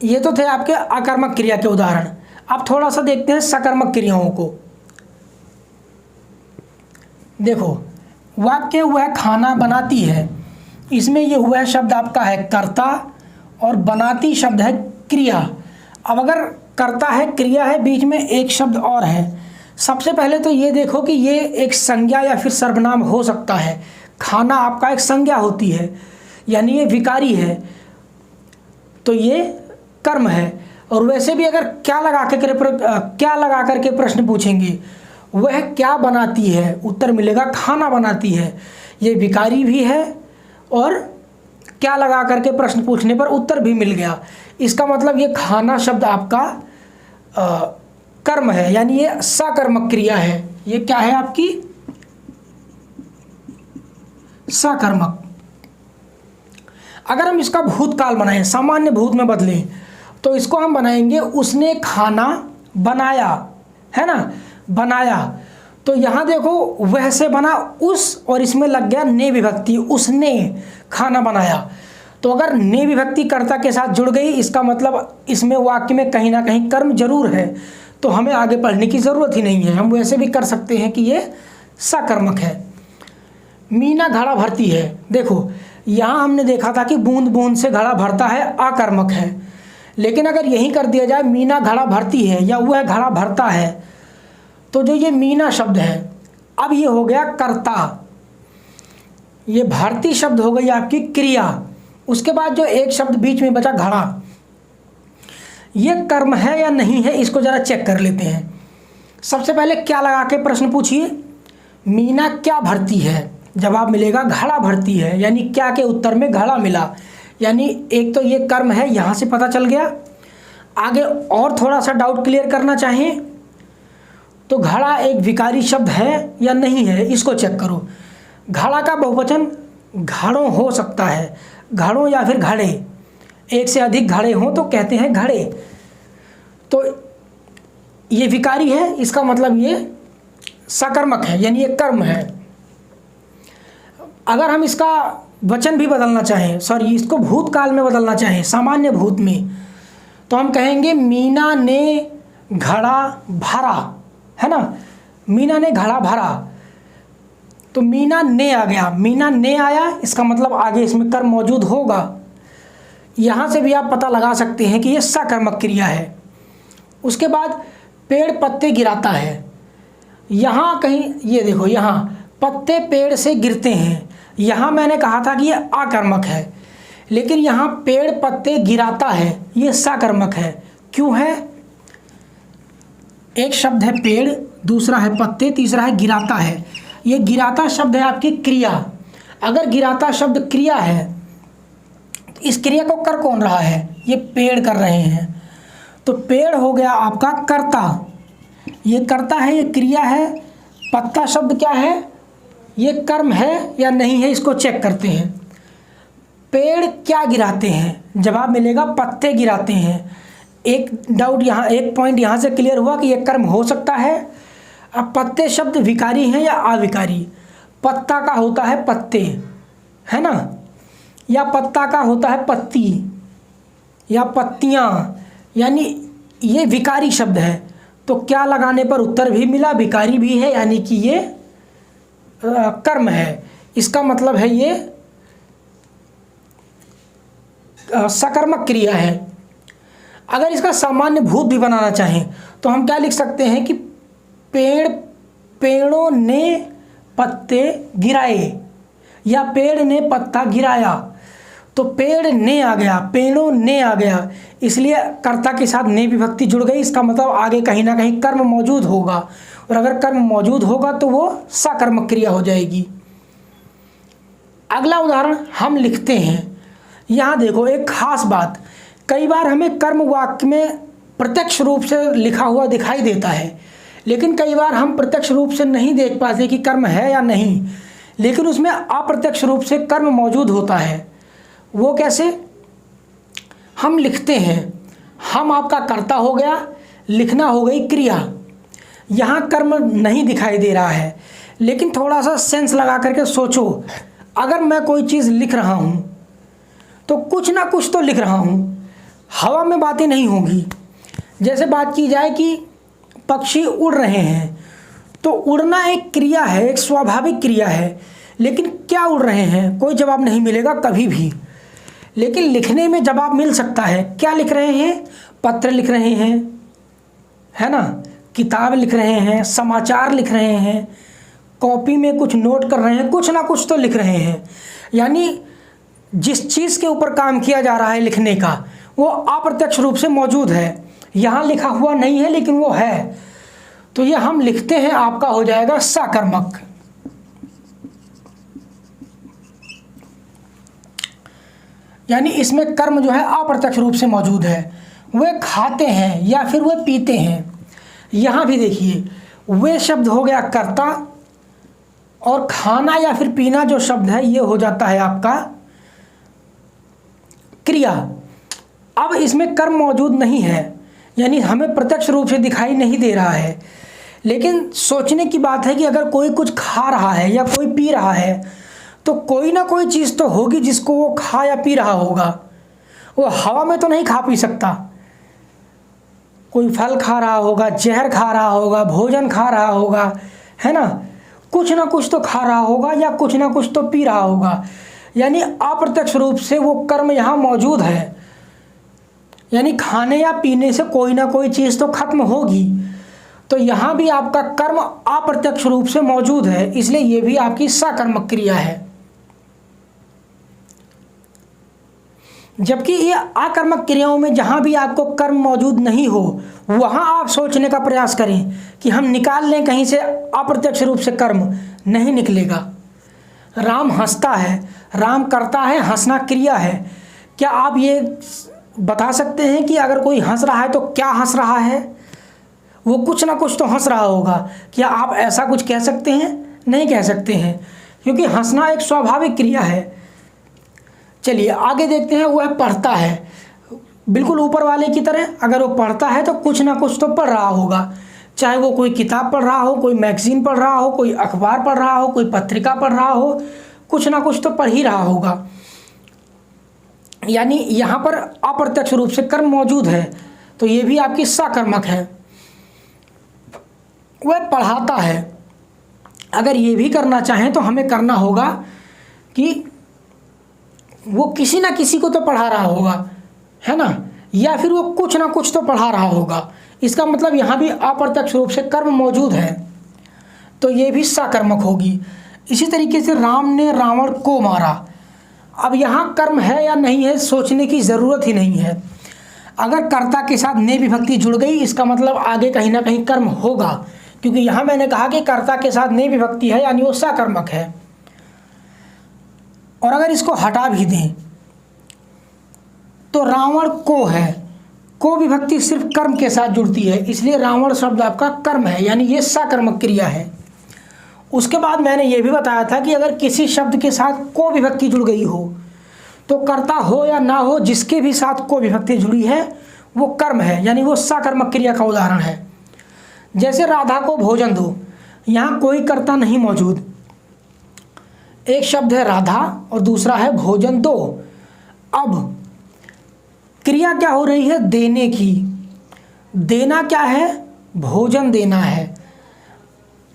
ये तो थे आपके अकर्मक क्रिया के उदाहरण। अब थोड़ा सा देखते हैं सकर्मक क्रियाओं को। देखो, वाक्य वह खाना बनाती है, इसमें ये वह शब्द आपका है कर्ता और बनाती शब्द है क्रिया। अब अगर कर्ता है, क्रिया है, बीच में एक शब्द और है। सबसे पहले तो ये देखो कि ये एक संज्ञा या फिर सर्वनाम हो सकता है। खाना आपका एक संज्ञा होती है, यानी ये विकारी है, तो ये कर्म है। और वैसे भी अगर क्या लगा करके प्रश्न पूछेंगे, वह क्या बनाती है, उत्तर मिलेगा खाना बनाती है। ये विकारी भी है और क्या लगा करके प्रश्न पूछने पर उत्तर भी मिल गया। इसका मतलब ये खाना शब्द आपका कर्म है, यानी ये सकर्मक क्रिया है। ये क्या है आपकी? सकर्मक। अगर हम इसका भूतकाल बनाएं, सामान्य भूत में बदलें, तो इसको हम बनाएंगे उसने खाना बनाया, है ना, बनाया। तो यहाँ देखो, वह से बना उस, और इसमें लग गया ने विभक्ति, उसने खाना बनाया। तो अगर ने विभक्ति कर्ता के साथ जुड़ गई, इसका मतलब इसमें वाक्य में कहीं ना कहीं कर्म जरूर है, तो हमें आगे पढ़ने की ज़रूरत ही नहीं है। हम वैसे भी कर सकते हैं कि ये सकर्मक है। मीना घड़ा भरती है। देखो, यहाँ हमने देखा था कि बूंद बूंद से घड़ा भरता है, अकर्मक है। लेकिन अगर यही कर दिया जाए मीना घड़ा भरती है या वह घड़ा भरता है, तो जो ये मीना शब्द है, अब ये हो गया कर्ता, ये भारती शब्द हो गई आपकी क्रिया। उसके बाद जो एक शब्द बीच में बचा घड़ा, ये कर्म है या नहीं है, इसको ज़रा चेक कर लेते हैं। सबसे पहले क्या लगा के प्रश्न पूछिए, मीना क्या भरती है, जवाब मिलेगा घड़ा भरती है, यानी क्या के उत्तर में घड़ा मिला, यानी एक तो ये कर्म है, यहाँ से पता चल गया। आगे और थोड़ा सा डाउट क्लियर करना चाहें तो घड़ा एक विकारी शब्द है या नहीं है, इसको चेक करो। घड़ा का बहुवचन घड़ों हो सकता है, घड़ों या फिर घड़े, एक से अधिक घड़े हों तो कहते हैं घड़े। तो ये विकारी है, इसका मतलब ये सकर्मक है, यानी ये कर्म है। अगर हम इसका वचन भी बदलना चाहें, सॉरी इसको भूतकाल में बदलना चाहें, सामान्य भूत में, तो हम कहेंगे मीना ने घड़ा भरा, है ना, मीना ने घड़ा भरा। तो मीना ने आ गया, मीना ने आया, इसका मतलब आगे इसमें कर्म मौजूद होगा। यहाँ से भी आप पता लगा सकते हैं कि ये सकर्मक क्रिया है। उसके बाद पेड़ पत्ते गिराता है, यहाँ कहीं ये देखो, यहाँ पत्ते पेड़ से गिरते हैं, यहाँ मैंने कहा था कि ये अकर्मक है, लेकिन यहाँ पेड़ पत्ते गिराता है, ये सकर्मक है। क्यों है? एक शब्द है पेड़, दूसरा है पत्ते, तीसरा है गिराता है। ये गिराता शब्द है आपकी क्रिया। अगर गिराता शब्द क्रिया है, इस क्रिया को कर कौन रहा है? ये पेड़ कर रहे हैं, तो पेड़ हो गया आपका कर्ता। ये कर्ता है, ये क्रिया है। पत्ता शब्द क्या है? ये कर्म है या नहीं है, इसको चेक करते हैं। पेड़ क्या गिराते हैं? जवाब मिलेगा पत्ते गिराते हैं। एक डाउट यहाँ, एक पॉइंट यहाँ से क्लियर हुआ कि ये कर्म हो सकता है। अब पत्ते शब्द विकारी हैं या अविकारी? पत्ता का होता है पत्ते, है ना, या पत्ता का होता है पत्ती या पत्तियाँ, यानी ये विकारी शब्द है। तो क्या लगाने पर उत्तर भी मिला, विकारी भी है, यानी कि ये कर्म है। इसका मतलब है ये सकर्मक क्रिया है। अगर इसका सामान्य भूत भी बनाना चाहें तो हम क्या लिख सकते हैं कि पेड़ों ने पत्ते गिराए, या पेड़ ने पत्ता गिराया। तो पेड़ ने आ गया, पेड़ों ने आ गया, इसलिए कर्ता के साथ ने विभक्ति जुड़ गई। इसका मतलब आगे कहीं ना कहीं कर्म मौजूद होगा, और अगर कर्म मौजूद होगा तो वो सकर्मक क्रिया हो जाएगी। अगला उदाहरण हम लिखते हैं। यहाँ देखो एक खास बात, कई बार हमें कर्म वाक्य में प्रत्यक्ष रूप से लिखा हुआ दिखाई देता है, लेकिन कई बार हम प्रत्यक्ष रूप से नहीं देख पाते कि कर्म है या नहीं, लेकिन उसमें अप्रत्यक्ष रूप से कर्म मौजूद होता है। वो कैसे? हम लिखते हैं, हम आपका कर्ता हो गया, लिखना हो गई क्रिया। यहाँ कर्म नहीं दिखाई दे रहा है, लेकिन थोड़ा सा सेंस लगा करके सोचो, अगर मैं कोई चीज़ लिख रहा हूँ तो कुछ ना कुछ तो लिख रहा हूँ। हवा में बातें नहीं होंगी। जैसे बात की जाए कि पक्षी उड़ रहे हैं, तो उड़ना एक क्रिया है, एक स्वाभाविक क्रिया है, लेकिन क्या उड़ रहे हैं कोई जवाब नहीं मिलेगा कभी भी। लेकिन लिखने में जवाब मिल सकता है। क्या लिख रहे हैं? पत्र लिख रहे हैं, है ना, किताब लिख रहे हैं, समाचार लिख रहे हैं, कॉपी में कुछ नोट कर रहे हैं, कुछ ना कुछ तो लिख रहे हैं। यानी जिस चीज़ के ऊपर काम किया जा रहा है लिखने का, वो अप्रत्यक्ष रूप से मौजूद है। यहाँ लिखा हुआ नहीं है लेकिन वो है, तो ये हम लिखते हैं, आपका हो जाएगा सकर्मक। यानी इसमें कर्म जो है अप्रत्यक्ष रूप से मौजूद है। वे खाते हैं या फिर वे पीते हैं। यहाँ भी देखिए, वे शब्द हो गया कर्ता, और खाना या फिर पीना जो शब्द है ये हो जाता है आपका क्रिया। अब इसमें कर्म मौजूद नहीं है, यानी हमें प्रत्यक्ष रूप से दिखाई नहीं दे रहा है, लेकिन सोचने की बात है कि अगर कोई कुछ खा रहा है या कोई पी रहा है, तो कोई ना कोई चीज़ तो होगी जिसको वो खा या पी रहा होगा। वो हवा में तो नहीं खा पी सकता। कोई फल खा रहा होगा, जहर खा रहा होगा, भोजन खा रहा होगा, है ना, कुछ ना कुछ तो खा रहा होगा या कुछ ना कुछ तो पी रहा होगा। यानी अप्रत्यक्ष रूप से वो कर्म यहाँ मौजूद है। यानी खाने या पीने से कोई ना कोई चीज़ तो खत्म होगी, तो यहाँ भी आपका कर्म अप्रत्यक्ष रूप से मौजूद है, इसलिए ये भी आपकी सकर्मक क्रिया है। जबकि ये अकर्मक क्रियाओं में जहाँ भी आपको कर्म मौजूद नहीं हो, वहाँ आप सोचने का प्रयास करें कि हम निकाल लें कहीं से अप्रत्यक्ष रूप से कर्म, नहीं निकलेगा। राम हंसता है, राम करता है, हंसना क्रिया है। क्या आप ये बता सकते हैं कि अगर कोई हंस रहा है तो क्या हंस रहा है? वो कुछ ना कुछ तो हंस रहा होगा। क्या आप ऐसा कुछ कह सकते हैं? नहीं कह सकते हैं, क्योंकि हंसना एक स्वाभाविक क्रिया है। चलिए आगे देखते हैं। वह पढ़ता है, बिल्कुल ऊपर वाले की तरह। अगर वो पढ़ता है तो कुछ ना कुछ तो पढ़ रहा होगा, चाहे वो कोई किताब पढ़ रहा हो, कोई मैगजीन पढ़ रहा हो, कोई अखबार पढ़ रहा हो, कोई पत्रिका पढ़ रहा हो, कुछ ना कुछ तो पढ़ ही रहा होगा। यानी यहाँ पर अप्रत्यक्ष रूप से कर्म मौजूद है, तो ये भी आपकी सकर्मक है। वह पढ़ाता है, अगर ये भी करना चाहें तो हमें करना होगा कि वो किसी ना किसी को तो पढ़ा रहा होगा, है ना, या फिर वो कुछ ना कुछ तो पढ़ा रहा होगा। इसका मतलब यहाँ भी अप्रत्यक्ष रूप से कर्म मौजूद है, तो ये भी सकर्मक होगी। इसी तरीके से राम ने रावण को मारा। अब यहाँ कर्म है या नहीं है सोचने की ज़रूरत ही नहीं है। अगर कर्ता के साथ ने विभक्ति जुड़ गई, इसका मतलब आगे कहीं ना कहीं कर्म होगा, क्योंकि यहाँ मैंने कहा कि कर्ता के साथ ने विभक्ति है, यानी वो सकर्मक है। और अगर इसको हटा भी दें तो रावण को है, को विभक्ति सिर्फ कर्म के साथ जुड़ती है, इसलिए रावण शब्द आपका कर्म है, यानी ये सकर्मक क्रिया है। उसके बाद मैंने ये भी बताया था कि अगर किसी शब्द के साथ को विभक्ति जुड़ गई हो, तो कर्ता हो या ना हो, जिसके भी साथ को विभक्ति जुड़ी है वो कर्म है, यानी वो सकर्मक क्रिया का उदाहरण है। जैसे राधा को भोजन दो, यहाँ कोई कर्ता नहीं मौजूद। एक शब्द है राधा और दूसरा है भोजन दो। अब क्रिया क्या हो रही है? देने की। देना क्या है? भोजन देना है।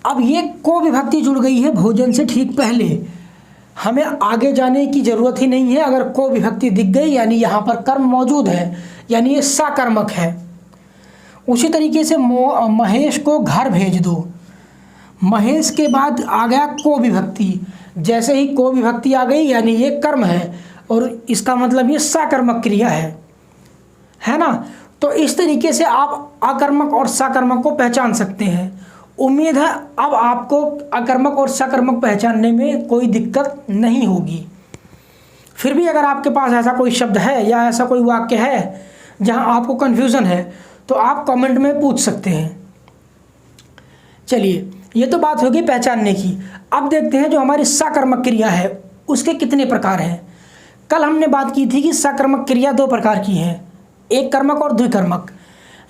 अब ये को विभक्ति जुड़ गई है भोजन से ठीक पहले, हमें आगे जाने की ज़रूरत ही नहीं है। अगर को विभक्ति दिख गई यानी यहाँ पर कर्म मौजूद है, यानी ये सकर्मक है। उसी तरीके से महेश को घर भेज दो, महेश के बाद आ गया को विभक्ति। जैसे ही को विभक्ति आ गई यानी ये कर्म है, और इसका मतलब ये सकर्मक क्रिया है ना। तो इस तरीके से आप अकर्मक और सकर्मक को पहचान सकते हैं। उम्मीद है अब आपको अकर्मक और सकर्मक पहचानने में कोई दिक्कत नहीं होगी। फिर भी अगर आपके पास ऐसा कोई शब्द है या ऐसा कोई वाक्य है जहां आपको कन्फ्यूज़न है, तो आप कमेंट में पूछ सकते हैं। चलिए, ये तो बात होगी पहचानने की। अब देखते हैं जो हमारी सकर्मक क्रिया है उसके कितने प्रकार हैं। कल हमने बात की थी कि सकर्मक क्रिया दो प्रकार की हैं, एक कर्मक और द्विकर्मक।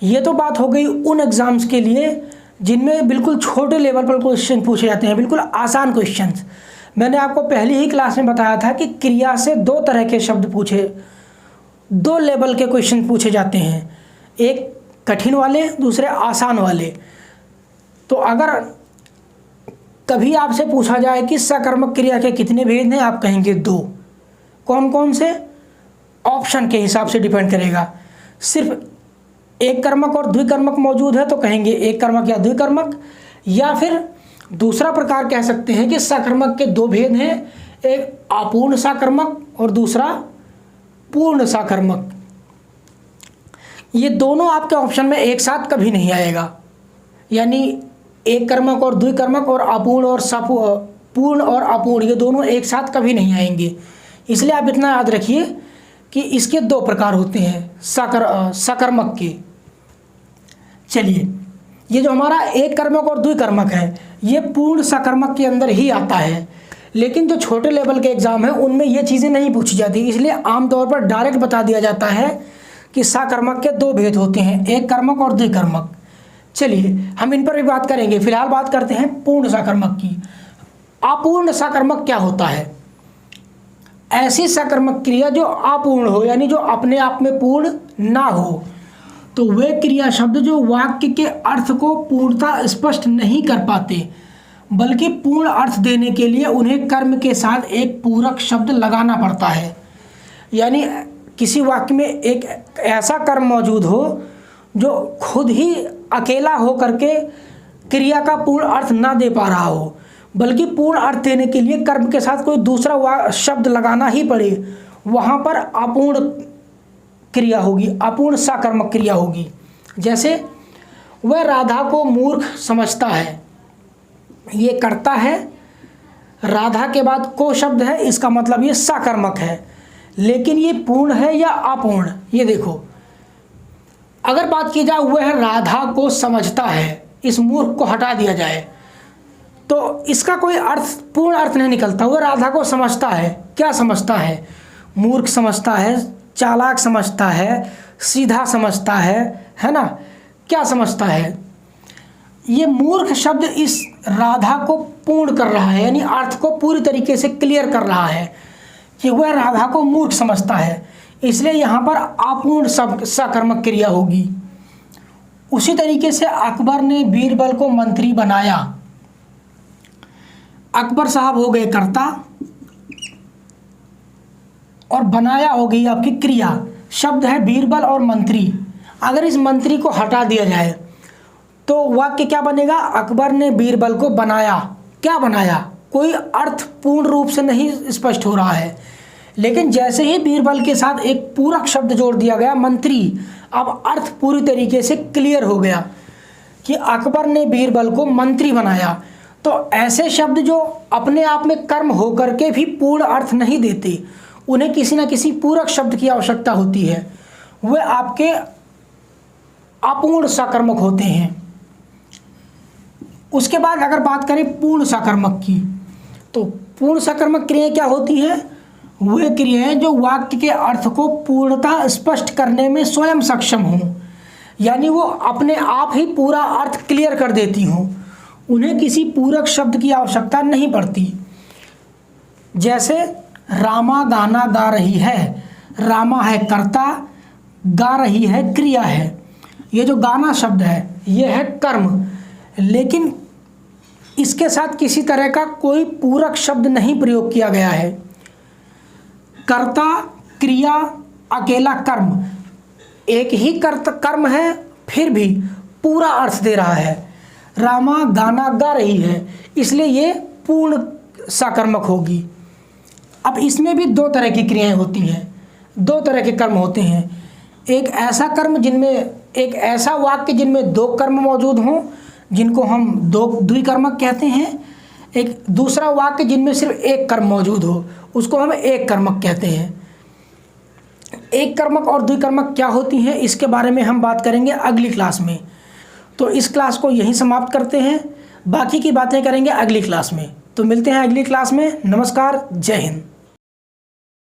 ये तो बात हो गई उन एग्ज़ाम्स के लिए जिनमें बिल्कुल छोटे लेवल पर क्वेश्चन पूछे जाते हैं, बिल्कुल आसान क्वेश्चंस। मैंने आपको पहली ही क्लास में बताया था कि क्रिया से दो तरह के शब्द पूछे दो लेवल के क्वेश्चन पूछे जाते हैं, एक कठिन वाले, दूसरे आसान वाले। तो अगर कभी आपसे पूछा जाए कि सकर्मक क्रिया के कितने भेद हैं, आप कहेंगे 2। कौन कौन से? ऑप्शन के हिसाब से डिपेंड करेगा। सिर्फ एक कर्मक और द्विकर्मक मौजूद है तो कहेंगे एक कर्मक या द्विकर्मक, या फिर दूसरा प्रकार कह सकते हैं कि सकर्मक के 2 भेद हैं, एक अपूर्ण सकर्मक और दूसरा पूर्ण सकर्मक। ये दोनों आपके ऑप्शन में एक साथ कभी नहीं आएगा, यानी एक कर्मक और द्विकर्मक और अपूर्ण और पूर्ण और अपूर्ण, ये दोनों एक साथ कभी नहीं आएंगे। इसलिए आप इतना याद रखिए कि इसके 2 प्रकार होते हैं सकर्मक के। चलिए, ये जो हमारा एक कर्मक और द्विकर्मक है ये पूर्ण सकर्मक के अंदर ही आता है, लेकिन जो छोटे लेवल के एग्जाम है उनमें ये चीज़ें नहीं पूछी जाती, इसलिए आमतौर पर डायरेक्ट बता दिया जाता है कि सकर्मक के 2 भेद होते हैं, एक कर्मक और द्विकर्मक। चलिए, हम इन पर भी बात करेंगे। फिलहाल बात करते हैं पूर्ण सकर्मक की। अपूर्ण सकर्मक क्या होता है? ऐसी सकर्मक क्रिया जो अपूर्ण हो, यानी जो अपने आप में पूर्ण ना हो। तो वे क्रिया शब्द जो वाक्य के अर्थ को पूर्णता स्पष्ट नहीं कर पाते, बल्कि पूर्ण अर्थ देने के लिए उन्हें कर्म के साथ एक पूरक शब्द लगाना पड़ता है। यानी किसी वाक्य में एक ऐसा कर्म मौजूद हो जो खुद ही अकेला हो करके क्रिया का पूर्ण अर्थ ना दे पा रहा हो, बल्कि पूर्ण अर्थ देने के लिए कर्म के साथ कोई दूसरा शब्द लगाना ही पड़े, वहाँ पर अपूर्ण क्रिया होगी, अपूर्ण सकर्मक क्रिया होगी। जैसे वह राधा को मूर्ख समझता है, ये करता है, राधा के बाद को शब्द है, इसका मतलब ये सकर्मक है, लेकिन ये पूर्ण है या अपूर्ण? ये देखो, अगर बात की जाए वह राधा को समझता है, इस मूर्ख को हटा दिया जाए तो इसका कोई अर्थ, पूर्ण अर्थ नहीं निकलता। वह राधा को समझता है, क्या समझता है? मूर्ख समझता है, चालाक समझता है, सीधा समझता है ना? क्या समझता है? ये मूर्ख शब्द इस राधा को पूर्ण कर रहा है, यानी अर्थ को पूरी तरीके से क्लियर कर रहा है कि वह राधा को मूर्ख समझता है, इसलिए यहाँ पर अपूर्ण सकर्मक क्रिया होगी। उसी तरीके से अकबर ने बीरबल को मंत्री बनाया। अकबर साहब हो गए कर्ता और बनाया हो गई आपकी क्रिया। शब्द है बीरबल और मंत्री। अगर इस मंत्री को हटा दिया जाए तो वाक्य क्या बनेगा? अकबर ने बीरबल को बनाया। क्या बनाया? कोई अर्थ पूर्ण रूप से नहीं स्पष्ट हो रहा है, लेकिन जैसे ही बीरबल के साथ एक पूरक शब्द जोड़ दिया गया मंत्री, अब अर्थ पूरी तरीके से क्लियर हो गया कि अकबर ने बीरबल को मंत्री बनाया। तो ऐसे शब्द जो अपने आप में कर्म होकर के भी पूर्ण अर्थ नहीं देते, उन्हें किसी न किसी पूरक शब्द की आवश्यकता होती है, वे आपके अपूर्ण सकर्मक होते हैं। उसके बाद अगर बात करें पूर्ण सकर्मक की, तो पूर्ण सकर्मक क्रियाएं क्या होती हैं? वे क्रियाएं जो वाक्य के अर्थ को पूर्णतः स्पष्ट करने में स्वयं सक्षम हों, यानी वो अपने आप ही पूरा अर्थ क्लियर कर देती हों, उन्हें किसी पूरक शब्द की आवश्यकता नहीं पड़ती। जैसे रामा गाना गा रही है, रामा है कर्ता, गा रही है क्रिया है। ये जो गाना शब्द है ये है कर्म, लेकिन इसके साथ किसी तरह का कोई पूरक शब्द नहीं प्रयोग किया गया है। कर्ता, क्रिया, अकेला कर्म, एक ही कर्म है, फिर भी पूरा अर्थ दे रहा है। रामा गाना गा रही है, इसलिए ये पूर्ण सकर्मक होगी। अब इसमें भी 2 तरह की क्रियाएं होती हैं, 2 तरह के कर्म होते हैं। एक ऐसा कर्म जिनमें, एक ऐसा वाक्य जिनमें 2 कर्म मौजूद हों, जिनको हम द्विकर्मक कहते हैं। एक दूसरा वाक्य जिनमें सिर्फ एक कर्म मौजूद हो, उसको हम एक कर्मक कहते हैं। एक कर्मक और द्विकर्मक क्या होती हैं, इसके बारे में हम बात करेंगे अगली क्लास में। तो इस क्लास को यहीं समाप्त करते हैं, बाकी की बातें करेंगे अगली क्लास में। तो मिलते हैं अगली क्लास में। नमस्कार, जय हिंद।